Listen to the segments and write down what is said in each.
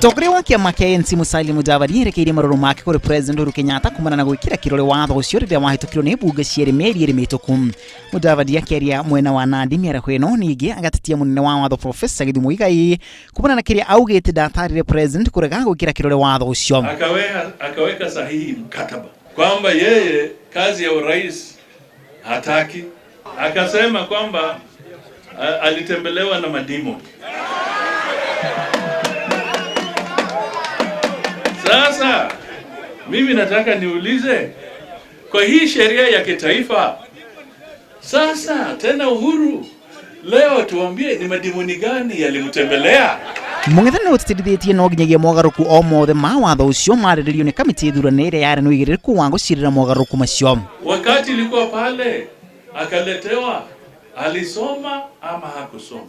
Mutongoria wa kiama kia ANC Musalia Mudavadi erekeire maroro make kuri President Uhuru Kenyatta kumana na gwikira kirore watho ucio riria wahitukirwo ni bunge cieri meri mituku. Mudavadi akiaria mwena wa Nandi miaraho ino ningi agatitia munene wa watho Professor Githumu Muigai kumana na kiria augite ndatarire President kurega gwikira kirore watho ucio. Akaweka sahihi mkataba kwamba yeye kazi ya urais hataki. Akasema kwamba alitembelewa na madimo. Sasa mimi nataka niulize, kwa hii sheria ya kitaifa sasa tena Uhuru leo tuambie ni madimoni gani yalimtembelea? Mungethane utitithitie no nginyagia mogaruku o mothe ma watho ucio mariririo ni kamiti thuranire yari no igiriku wa gucirira mogaruku macio. Wakati ilikuwa pale akaletewa, alisoma ama hakusoma?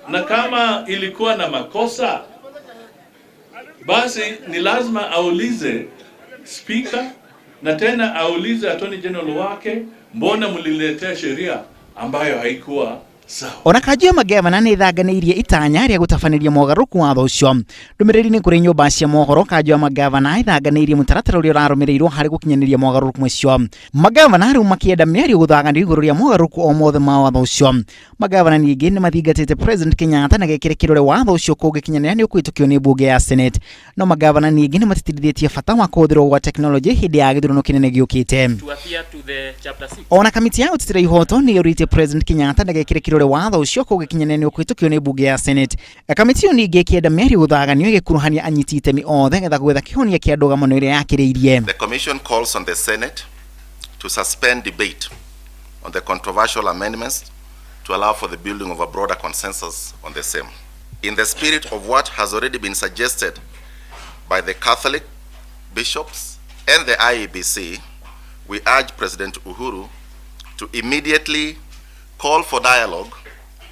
Na kama ilikuwa na makosa, basi ni lazima aulize speaker na tena aulize attorney general wake, mbona mliletea sheria ambayo haikuwa sawa? Ona kajia magavana ni thaganirie itanya ria gutafaniria mogaruku watho ucio. Ndumiriri ni kuri nyumba cia mohoro kajia magavana ithaganirie mutaratara uria urarumirirwo hari gukinyaniria mogaruku macio. Magavana riu makienda miario guthaganiria iguru ria mogaruku o mothe ma watho ucio. Magavana ningi ni mathingatite President Kenyatta na gekire kirore watho ucio kugikinyanira ni ukwitukio ni bunge ya Senate. No magavana ningi ni matitithitie bata wa kuthirwo gwa technology hindi ya githurano kinene giukite. Ona kamiti ya utitira ihoto ni yorite President Kenyatta na gekire kirore watho ucio kugikinyania ni ukwitukio ni bunge ya Senate. Kamiti yo ningi kienda miario guthaganio igikuruhania anyiti itemi othe getha gwetha kihonia kia ndũgamo iria yakiriirie. The commission calls on the Senate to suspend debate on the controversial amendments to allow for the building of a broader consensus on the same. In the spirit of what has already been suggested by the Catholic bishops and the IEBC, we urge President Uhuru to immediately call for dialogue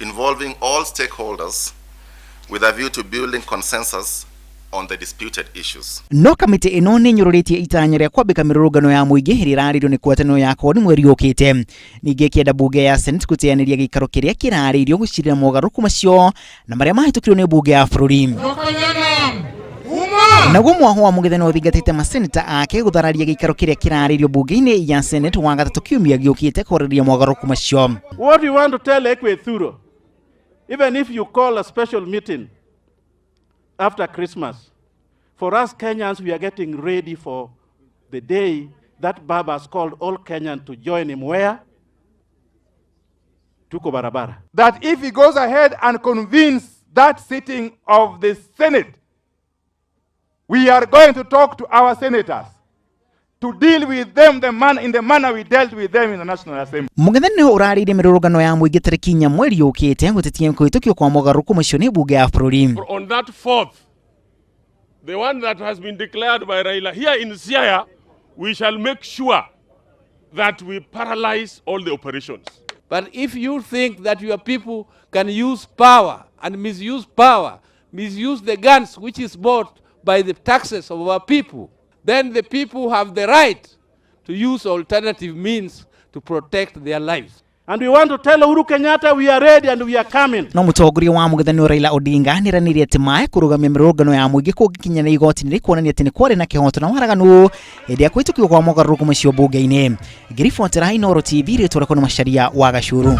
involving all stakeholders with a view to building consensus on the disputed issues. No kamiti ino ni nyururitie itanya ria kwambika mirurungano ya muingi hirirario ni kwatano ya kodi mweri ukite. Ningi kienda bunge ya Senate gutianiria gikaro kiria kiraririo gucirira mogaruku macio na maria mahitukirwo ni bunge ya bururi. Naguo mwaho wa mugethano uthingatite maseneta ake guthararia gikaro kiria kiraririo bunge-ini ya Senate wa gatatu kiumia giukite kuriria mogaruku macio. What we want to tell Equathuro, even if you call a special meeting after Christmas, for us Kenyans, we are getting ready for the day that Baba has called all Kenyans to join him where? Tuko barabara. That if he goes ahead and convenes that sitting of the Senate, we are going to talk to our senators to deal with them in the manner we dealt with them in the National Assembly. Mugethano urarire mirurungano ya muingi tariki nya mweri ukite gutitie kuitukio kwa mogaruku macio ni bunge ya bururi. On that 4th, the one that has been declared by Raila here in Siaya, we shall make sure that we paralyze all the operations. But if you think that your people can use power and misuse power, misuse the guns which is bought by the taxes of our people, then the people have the right to use alternative means to protect their lives. And we want to tell Uhuru Kenyatta we are ready and we are coming. No mutongoria wa mugethano Raila Odinga niranirie ati mae kurugamia mirurungano ya muingi kugikinya ni igoti ni kuonania ati ni kwari na kihoto na waraganu hĩndĩ ya kwitukio kwa mogaruku macio bunge-ini. Ngiribotera Inooro TV ritũra kwa Macharia wa Gachuru.